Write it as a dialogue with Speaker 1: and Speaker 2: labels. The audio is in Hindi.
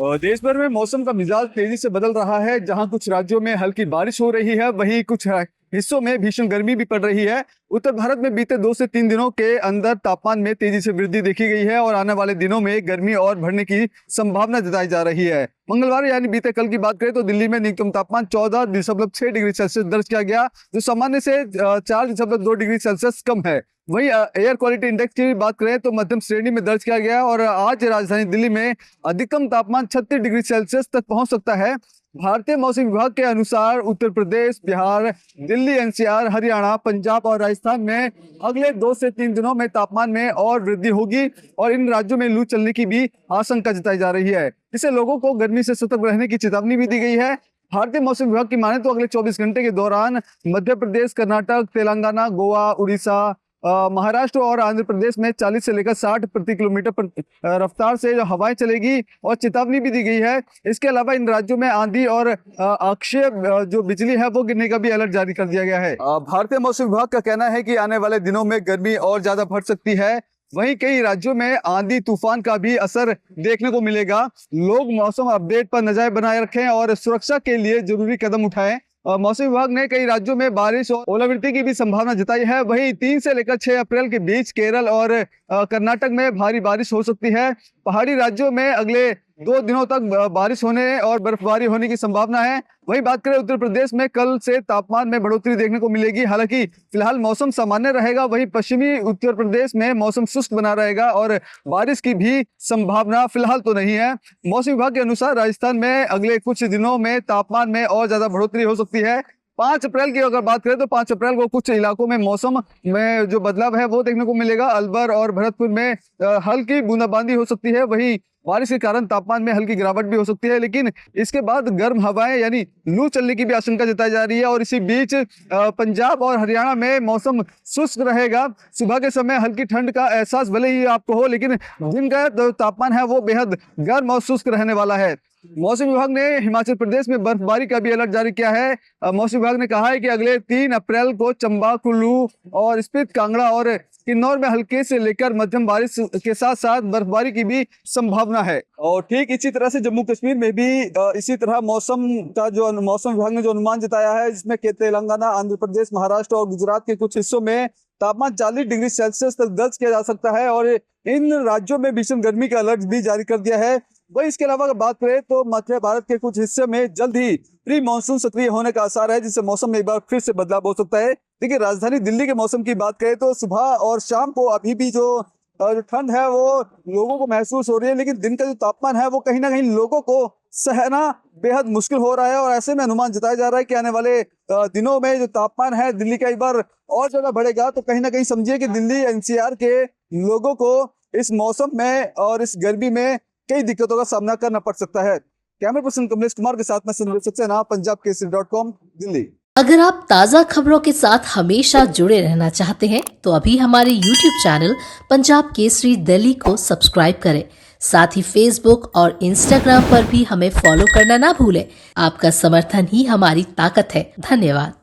Speaker 1: और देश भर में मौसम का मिजाज तेजी से बदल रहा है। जहां कुछ राज्यों में हल्की बारिश हो रही है, वहीं कुछ हिस्सों में भीषण गर्मी भी पड़ रही है। उत्तर भारत में बीते 2 से 3 दिनों के अंदर तापमान में तेजी से वृद्धि देखी गई है और आने वाले दिनों में गर्मी और बढ़ने की संभावना जताई जा रही है। मंगलवार यानी बीते कल की बात करें तो दिल्ली में न्यूनतम तापमान 14.6 डिग्री सेल्सियस दर्ज किया गया, जो सामान्य से 4.2 डिग्री सेल्सियस कम है। वहीं एयर क्वालिटी इंडेक्स की बात करें तो मध्यम श्रेणी में दर्ज किया गया और आज राजधानी दिल्ली में अधिकतम तापमान 36 डिग्री सेल्सियस तक पहुंच सकता है। भारतीय मौसम विभाग के अनुसार उत्तर प्रदेश, बिहार, दिल्ली, एनसीआर, हरियाणा, पंजाब और राजस्थान में अगले 2 से 3 दिनों में तापमान में और वृद्धि होगी और इन राज्यों में लू चलने की भी आशंका जताई जा रही है। इससे लोगों को गर्मी से सतर्क रहने की चेतावनी भी दी गई है। भारतीय मौसम विभाग की माने तो अगले 24 घंटे के दौरान मध्य प्रदेश, कर्नाटक, तेलंगाना, गोवा, उड़ीसा, महाराष्ट्र और आंध्र प्रदेश में 40 से लेकर 60 प्रति किलोमीटर पर रफ्तार से जो हवाएं चलेगी और चेतावनी भी दी गई है। इसके अलावा इन राज्यों में आंधी और अक्षय जो बिजली है वो गिरने का भी अलर्ट जारी कर दिया गया है। भारतीय मौसम विभाग का कहना है कि आने वाले दिनों में गर्मी और ज्यादा बढ़ सकती है। वहीं कई राज्यों में आंधी तूफान का भी असर देखने को मिलेगा। लोग मौसम अपडेट पर नजर बनाए रखें और सुरक्षा के लिए जरूरी कदम उठाएं। मौसम विभाग ने कई राज्यों में बारिश और ओलावृष्टि की भी संभावना जताई है। वहीं 3 से लेकर 6 अप्रैल के बीच केरल और कर्नाटक में भारी बारिश हो सकती है। पहाड़ी राज्यों में अगले 2 दिनों तक बारिश होने और बर्फबारी होने की संभावना है। वहीं बात करें उत्तर प्रदेश में कल से तापमान में बढ़ोतरी देखने को मिलेगी। हालांकि फिलहाल मौसम सामान्य रहेगा। वहीं पश्चिमी उत्तर प्रदेश में मौसम शुष्क बना रहेगा और बारिश की भी संभावना फिलहाल तो नहीं है। मौसम विभाग के अनुसार राजस्थान में अगले कुछ दिनों में तापमान में और ज्यादा बढ़ोतरी हो सकती है। 5 अप्रैल की अगर बात करें तो 5 अप्रैल को कुछ इलाकों में मौसम में जो बदलाव है वो देखने को मिलेगा। अलवर और भरतपुर में हल्की बूंदाबांदी हो सकती है। वहीं बारिश के कारण तापमान में हल्की गिरावट भी हो सकती है, लेकिन इसके बाद गर्म हवाएं यानी लू चलने की भी आशंका जताई जा रही है। और इसी बीच पंजाब और हरियाणा में मौसम शुष्क रहेगा। सुबह के समय हल्की ठंड का एहसास भले ही आपको हो, लेकिन दिन का जो तापमान है वो बेहद गर्म और शुष्क रहने वाला है। मौसम विभाग ने हिमाचल प्रदेश में बर्फबारी का भी अलर्ट जारी किया है। मौसम विभाग ने कहा है कि अगले 3 अप्रैल को चंबा, कुल्लू और स्पीति, कांगड़ा और किन्नौर में हल्के से लेकर मध्यम बारिश के साथ साथ बर्फबारी की भी संभावना है। और ठीक इसी तरह से जम्मू कश्मीर में भी इसी तरह मौसम का जो मौसम विभाग ने जो अनुमान जताया है, जिसमें तेलंगाना, आंध्र प्रदेश, महाराष्ट्र और गुजरात के कुछ हिस्सों में तापमान 40 डिग्री सेल्सियस तक दर्ज किया जा सकता है और इन राज्यों में भीषण गर्मी का अलर्ट भी जारी कर दिया है। वही इसके अलावा अगर बात करें तो मध्य भारत के कुछ हिस्से में जल्द ही प्री मानसून सक्रिय होने का आसार है, जिससे मौसम में एक बार फिर से बदलाव हो सकता है। देखिए, राजधानी दिल्ली के मौसम की बात करें तो सुबह और शाम को अभी भी जो ठंड है वो लोगों को महसूस हो रही है, लेकिन दिन का जो तापमान है वो कहीं ना कहीं लोगों को सहना बेहद मुश्किल हो रहा है। और ऐसे में अनुमान जताया जा रहा है कि आने वाले दिनों में जो तापमान है दिल्ली का एक बार और ज्यादा बढ़ेगा। तो कहीं ना कहीं समझिए कि दिल्ली एनसीआर के लोगों को इस मौसम में और इस गर्मी में कई दिक्कतों का सामना करना पड़ सकता है। कैमरा पर्सन कमलेश कुमार के साथ मैं संजय सक्सेना, punjabkesari.com, दिल्ली।
Speaker 2: अगर आप ताज़ा खबरों के साथ हमेशा जुड़े रहना चाहते हैं तो अभी हमारे YouTube चैनल पंजाब केसरी दिल्ली को सब्सक्राइब करें। साथ ही Facebook और Instagram पर भी हमें फॉलो करना ना भूलें। आपका समर्थन ही हमारी ताकत है। धन्यवाद।